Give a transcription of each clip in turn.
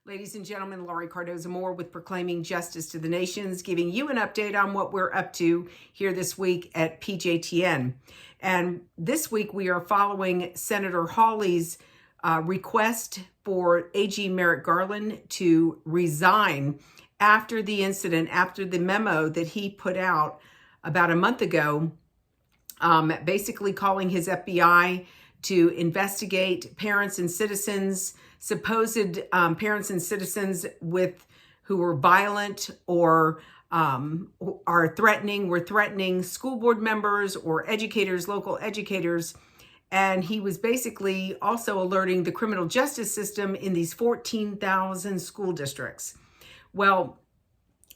Ladies and gentlemen, Laurie Cardoza-Moore with Proclaiming Justice to the Nations, giving you an update on what we're up to here this week at PJTN. And this week we are following Senator Hawley's request for AG Merrick Garland to resign after the incident, after the memo that he put out about a month ago, basically calling his FBI to investigate parents and citizens, supposed parents and citizens who were violent or were threatening school board members or educators, local educators. And he was basically also alerting the criminal justice system in these 14,000 school districts. Well,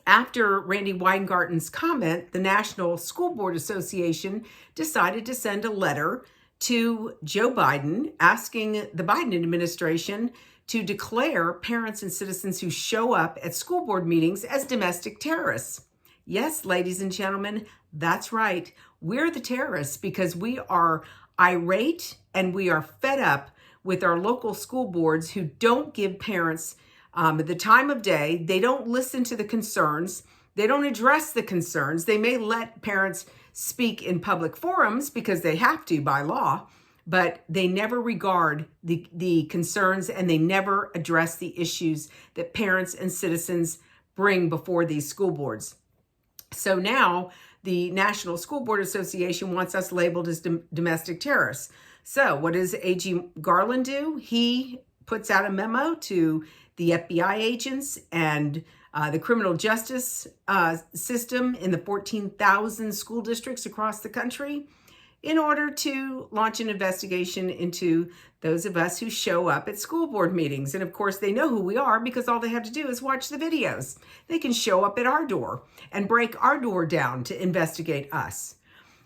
after Randy Weingarten's comment, the National School Board Association decided to send a letter to Joe Biden asking the Biden administration to declare parents and citizens who show up at school board meetings as domestic terrorists. Yes, ladies and gentlemen, that's right. We're the terrorists because we are irate and we are fed up with our local school boards who don't give parents the time of day. They don't listen to the concerns. They don't address the concerns. They may let parents speak in public forums because they have to by law, but they never regard the concerns and they never address the issues that parents and citizens bring before these school boards. So now the National School Board Association wants us labeled as domestic terrorists. So what does AG Garland do? He puts out a memo to the FBI agents and the criminal justice system in the 14,000 school districts across the country in order to launch an investigation into those of us who show up at school board meetings. And of course, they know who we are because all they have to do is watch the videos. They can show up at our door and break our door down to investigate us.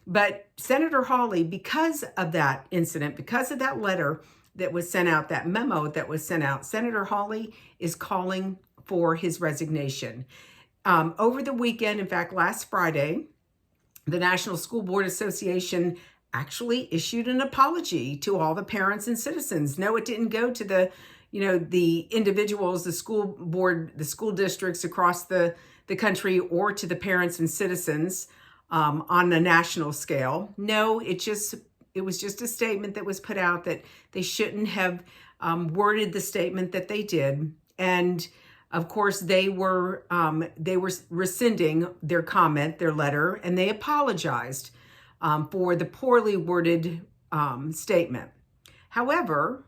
But Senator Hawley, because of that incident, because of that letter that was sent out, that memo that was sent out, Senator Hawley is calling for his resignation. Over the weekend, in fact, last Friday, the National School Board Association actually issued an apology to all the parents and citizens. No, it didn't go to the individuals, the school board, the school districts across the country, or to the parents and citizens on a national scale. No, it was just a statement that was put out that they shouldn't have worded the statement that they did. And of course, they were rescinding their comment, their letter, and they apologized for the poorly worded statement. However,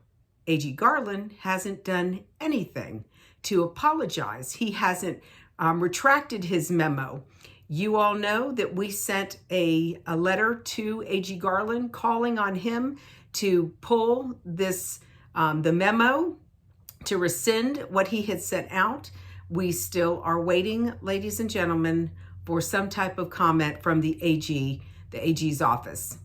AG Garland hasn't done anything to apologize. He hasn't retracted his memo. You all know that we sent a letter to AG Garland calling on him to pull this the memo, to rescind what he had sent out. We still are waiting, ladies and gentlemen, for some type of comment from the AG's office.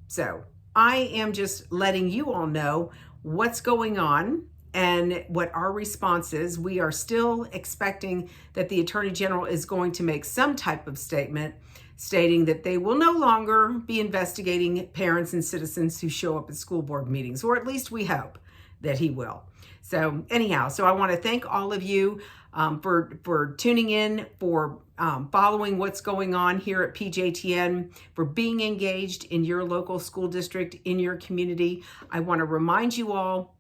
So I am just letting you all know what's going on and what our response is. We are still expecting that the Attorney General is going to make some type of statement stating that they will no longer be investigating parents and citizens who show up at school board meetings, or at least we hope that he will. So anyhow, so I want to thank all of you for tuning in, for following what's going on here at PJTN, for being engaged in your local school district, in your community. I want to remind you all,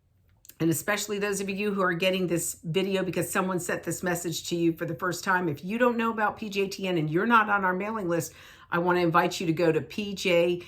and especially those of you who are getting this video because someone sent this message to you for the first time, if you don't know about PJTN and you're not on our mailing list, I want to invite you to go to pjtn.org.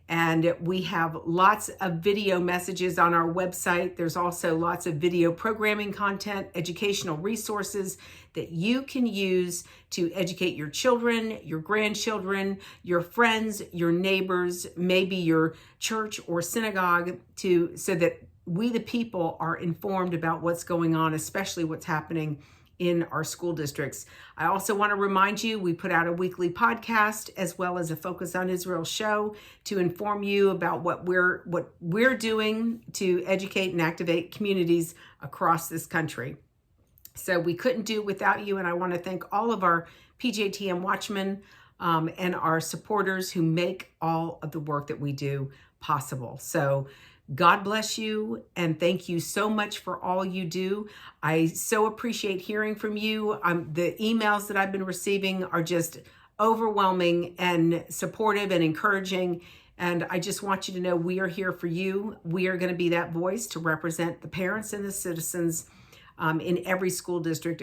And we have lots of video messages on our website. There's also lots of video programming content, educational resources that you can use to educate your children, your grandchildren, your friends, your neighbors, maybe your church or synagogue, so that we the people are informed about what's going on, especially what's happening in our school districts. I also want to remind you, we put out a weekly podcast as well as a Focus on Israel show to inform you about what we're doing to educate and activate communities across this country. So we couldn't do it without you, and I want to thank all of our PJTN watchmen and our supporters who make all of the work that we do possible. So God bless you, and thank you so much for all you do. I so appreciate hearing from you. The emails that I've been receiving are just overwhelming and supportive and encouraging. And I just want you to know we are here for you. We are going to be that voice to represent the parents and the citizens in every school district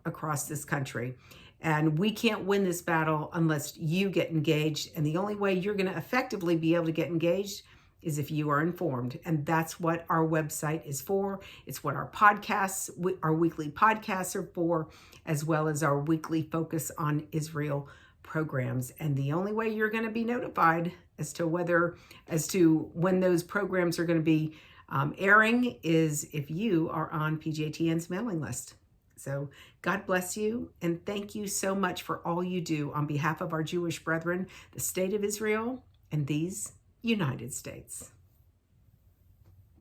across this country. And we can't win this battle unless you get engaged. And the only way you're going to effectively be able to get engaged is if you are informed. And that's what our website is for. It's what our podcasts, our weekly podcasts are for, as well as our weekly Focus on Israel programs. And the only way you're going to be notified as to when those programs are going to be airing is if you are on PJTN's mailing list. So God bless you, and thank you so much for all you do on behalf of our Jewish brethren, the state of Israel, and these United States.